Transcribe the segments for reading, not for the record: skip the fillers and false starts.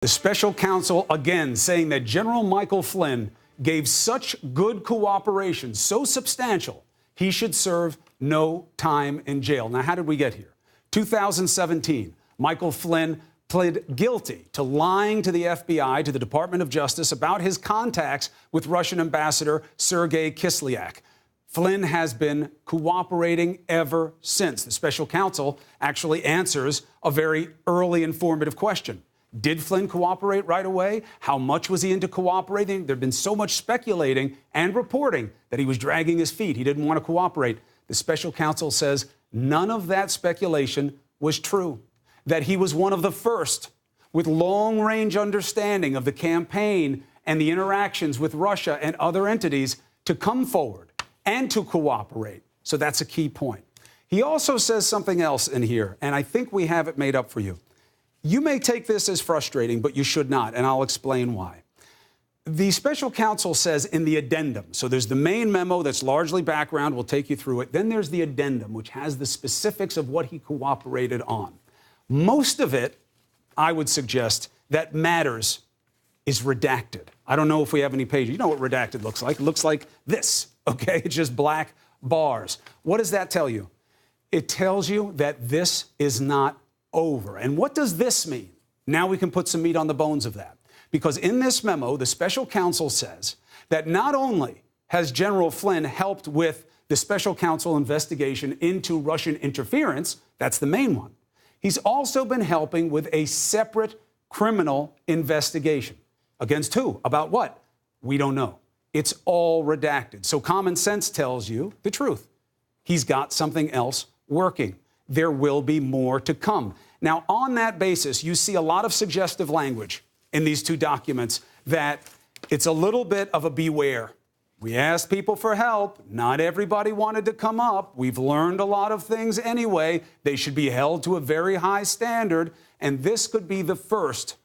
The special counsel again saying that General Michael Flynn gave such good cooperation, so substantial, he should serve no time in jail. Now, how did we get here? 2017, Michael Flynn pled guilty to lying to the FBI, to the Department of Justice, about his contacts with Russian Ambassador Sergei Kislyak. Flynn has been cooperating ever since. The special counsel actually answers a very early informative question. Did Flynn cooperate right away? How much was he into cooperating? There'd been so much speculating and reporting that he was dragging his feet. He didn't want to cooperate. The special counsel says none of that speculation was true, that he was one of the first with long-range understanding of the campaign and the interactions with Russia and other entities to come forward and to cooperate. So that's a key point. He also says something else in here, and I think we have it made up for you. You may take this as frustrating, but you should not, and I'll explain why. The special counsel says in the addendum, so there's the main memo that's largely background, we'll take you through it. Then there's the addendum, which has the specifics of what he cooperated on. Most of it, I would suggest, that matters is redacted. I don't know if we have any pages. You know what redacted looks like. It looks like this, okay? It's just black bars. What does that tell you? It tells you that this is not over. And what does this mean? Now we can put some meat on the bones of that. Because in this memo, the special counsel says that not only has General Flynn helped with the special counsel investigation into Russian interference, that's the main one, he's also been helping with a separate criminal investigation. Against who? About what? We don't know. It's all redacted. So common sense tells you the truth. He's got something else working. There will be more to come. Now, on that basis, you see a lot of suggestive language in these two documents that it's a little bit of a beware. We asked people for help. Not everybody wanted to come up. We've learned a lot of things anyway. They should be held to a very high standard. And this could be the first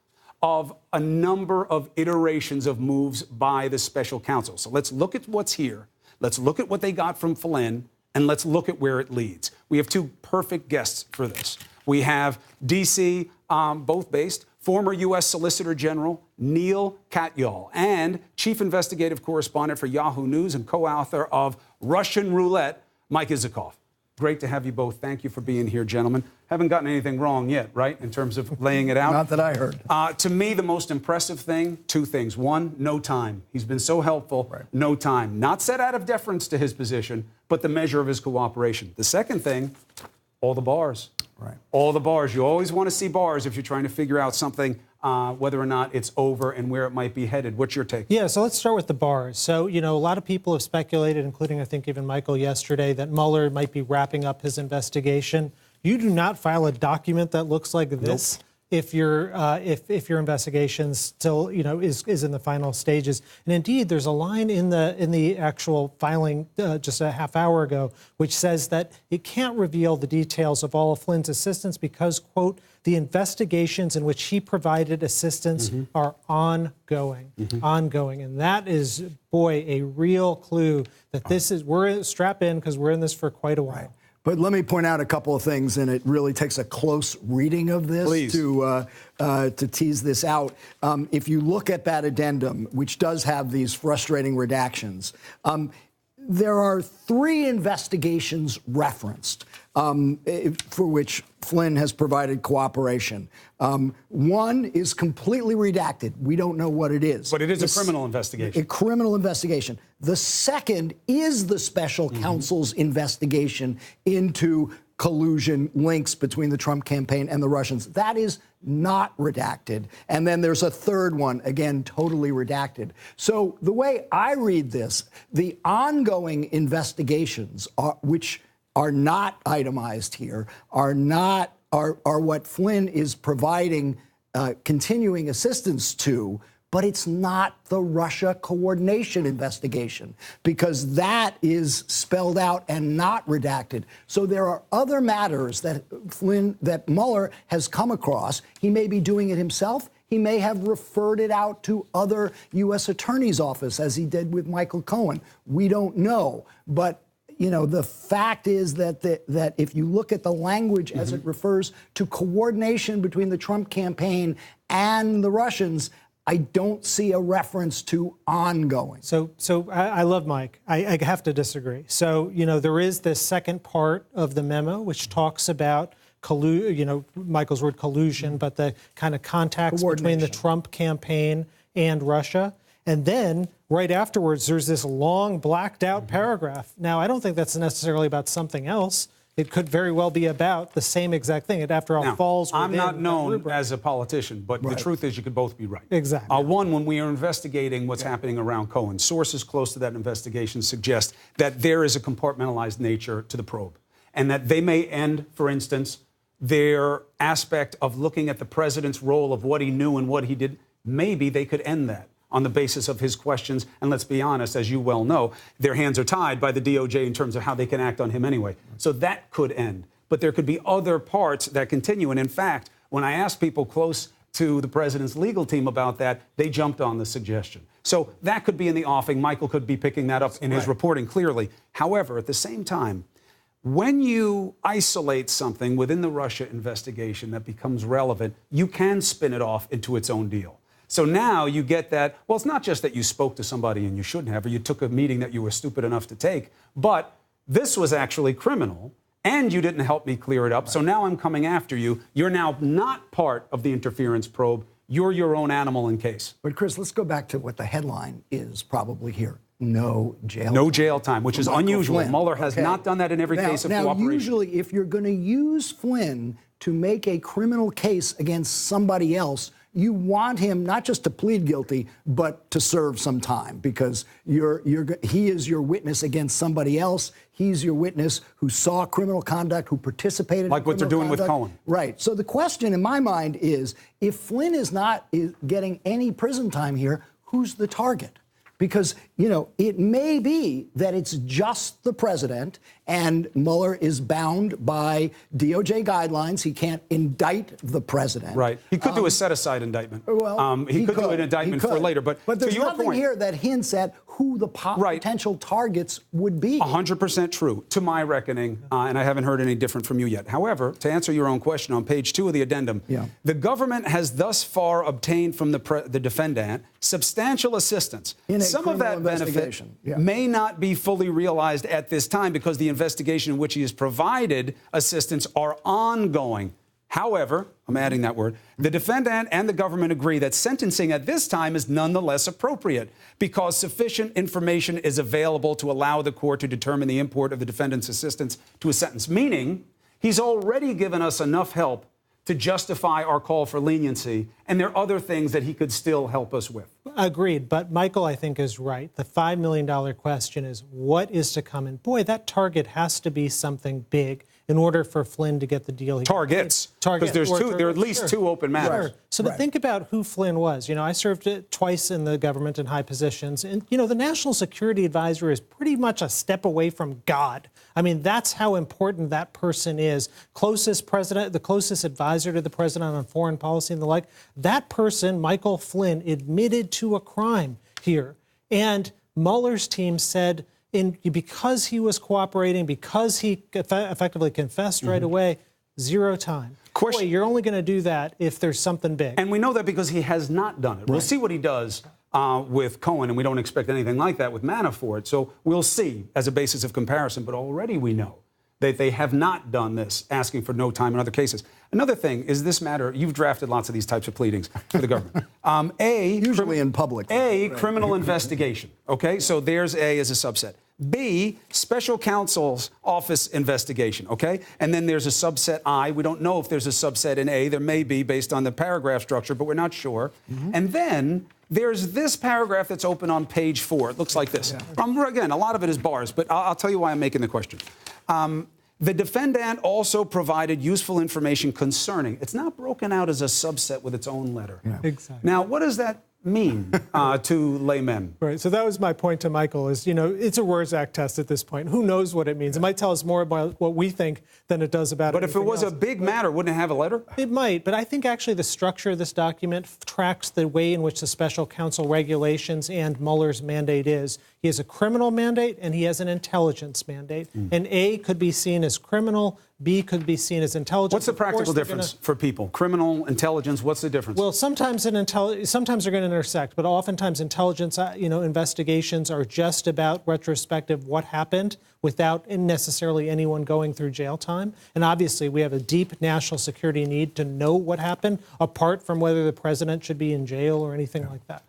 of a number of iterations of moves by the special counsel. So let's look at what's here. Let's look at what they got from Flynn. And let's look at where it leads. We have two perfect guests for this. We have D.C., both based, former U.S. Solicitor General Neil Katyal and Chief Investigative Correspondent for Yahoo News and co-author of Russian Roulette, Mike Isikoff. Great to have you both. Thank you for being here, gentlemen. Haven't gotten anything wrong yet, right, in terms of laying it out? Not that I heard. To me, the most impressive thing, two things. One, no time. He's been so helpful. Right. No time. Not set out of deference to his position, but the measure of his cooperation. The second thing, all the bars. Right. All the bars. You always want to see bars if you're trying to figure out something, whether or not it's over and where it might be headed. What's your take? Yeah, so let's start with the bars. So, you know, a lot of people have speculated, including I think even Michael yesterday, that Mueller might be wrapping up his investigation. You do not file a document that looks like this. Nope. If your investigation still, you know, is in the final stages. And indeed, there's a line in the actual filing just a half hour ago, which says that it can't reveal the details of all of Flynn's assistance because, quote, the investigations in which he provided assistance are ongoing, ongoing. And that is, boy, a real clue that this is, we're strapped in because we're in this for quite a while. Right. But let me point out a couple of things, and it really takes a close reading of this to tease this out. If you look at that addendum, which does have these frustrating redactions, there are 3 investigations referenced for which Flynn has provided cooperation. One is completely redacted. We don't know what it is. But it is a criminal investigation. A criminal investigation. The second is the special counsel's investigation into collusion links between the Trump campaign and the Russians. That is not redacted. And then there's a third one, again, totally redacted. So the way I read this, the ongoing investigations, which are not itemized here, are what Flynn is providing continuing assistance to, but it's not the Russia coordination investigation because that is spelled out and not redacted. So there are other matters that Mueller has come across. He may be doing it himself. He may have referred it out to other U.S. attorney's office, as he did with Michael Cohen. We don't know, but you know, the fact is that if you look at the language as it refers to coordination between the Trump campaign and the Russians, I don't see a reference to ongoing. So I love Mike. I have to disagree. So, there is this second part of the memo which talks about Michael's word collusion, but the kind of contacts between the Trump campaign and Russia. And then right afterwards, there's this long blacked out paragraph. Now, I don't think that's necessarily about something else. It could very well be about the same exact thing. It, after all, falls within I'm not known rubric. as a politician, but the truth is you could both be right. Exactly. One, when we are investigating what's happening around Cohen, sources close to that investigation suggest that there is a compartmentalized nature to the probe, and that they may end, for instance, their aspect of looking at the president's role of what he knew and what he did. Maybe they could end that on the basis of his questions. And let's be honest, as you well know, their hands are tied by the DOJ in terms of how they can act on him anyway. So that could end. But there could be other parts that continue. And in fact, when I asked people close to the president's legal team about that, they jumped on the suggestion. So that could be in the offing. Michael could be picking that up in his reporting clearly. However, at the same time, when you isolate something within the Russia investigation that becomes relevant, you can spin it off into its own deal. So now you get that, well, it's not just that you spoke to somebody and you shouldn't have, or you took a meeting that you were stupid enough to take, but this was actually criminal, and you didn't help me clear it up, so now I'm coming after you. You're now not part of the interference probe. You're your own animal in case. But, Chris, let's go back to what the headline is probably here. No jail time. No jail time, which is unusual. Flynn. Mueller has not done that in every case of cooperation. Now, usually, if you're going to use Flynn to make a criminal case against somebody else, you want him not just to plead guilty, but to serve some time, because he is your witness against somebody else. He's your witness who saw criminal conduct, who participated in criminal conduct. Like what they're doing with Cohen. Right. So the question in my mind is, if Flynn is not getting any prison time here, who's the target? Because, it may be that it's just the president, and Mueller is bound by DOJ guidelines. He can't indict the president. Right. He could do a set-aside indictment. Well, he could do an indictment for later. But there's to your nothing point, here that hints at who the potential targets would be. 100% true, to my reckoning, and I haven't heard any different from you yet. However, to answer your own question, on page 2 of the addendum, the government has thus far obtained from the defendant substantial assistance. Some of that benefit may not be fully realized at this time because the investigation in which he has provided assistance are ongoing. However, I'm adding that word, the defendant and the government agree that sentencing at this time is nonetheless appropriate because sufficient information is available to allow the court to determine the import of the defendant's assistance to a sentence, meaning he's already given us enough help to justify our call for leniency, and there are other things that he could still help us with. Agreed, but Michael, I think, is right. The $5 million question is what is to come, and boy, that target has to be something big in order for Flynn to get the deal. Targets, because there are at least two open matters. Sure. So but think about who Flynn was. I served twice in the government in high positions, and the National Security Advisor is pretty much a step away from God. I mean, that's how important that person is. The closest advisor to the president on foreign policy and the like. That person, Michael Flynn, admitted to a crime here, and Mueller's team said, because he was cooperating, because he effectively confessed right away, zero time. Boy, you're only going to do that if there's something big. And we know that because he has not done it. Right. We'll see what he does with Cohen, and we don't expect anything like that with Manafort. So we'll see as a basis of comparison. But already we know that they have not done this, asking for no time in other cases. Another thing is this matter. You've drafted lots of these types of pleadings for the government. Usually in public. Criminal investigation. Okay, so there's A as a subset. B, special counsel's office investigation, okay? And then there's a subset I. We don't know if there's a subset in A. There may be based on the paragraph structure, but we're not sure. And then there's this paragraph that's open on page 4. It looks like this. Again, a lot of it is bars, but I'll tell you why I'm making the question. The defendant also provided useful information concerning. It's not broken out as a subset with its own letter. Exactly. Now, what does that mean to laymen? Right. So that was my point to Michael is, it's a words act test at this point. Who knows what it means? It might tell us more about what we think than it does about But if it was else. a big matter, wouldn't it have a letter? It might, but I think actually the structure of this document tracks the way in which the special counsel regulations and Mueller's mandate is. He has a criminal mandate and he has an intelligence mandate. And A could be seen as criminal, B could be seen as intelligence. What's the practical difference for people? Criminal, intelligence, what's the difference? Well, sometimes they're going to intersect, but oftentimes intelligence, investigations are just about retrospective what happened without necessarily anyone going through jail time. And obviously, we have a deep national security need to know what happened, apart from whether the president should be in jail or anything like that.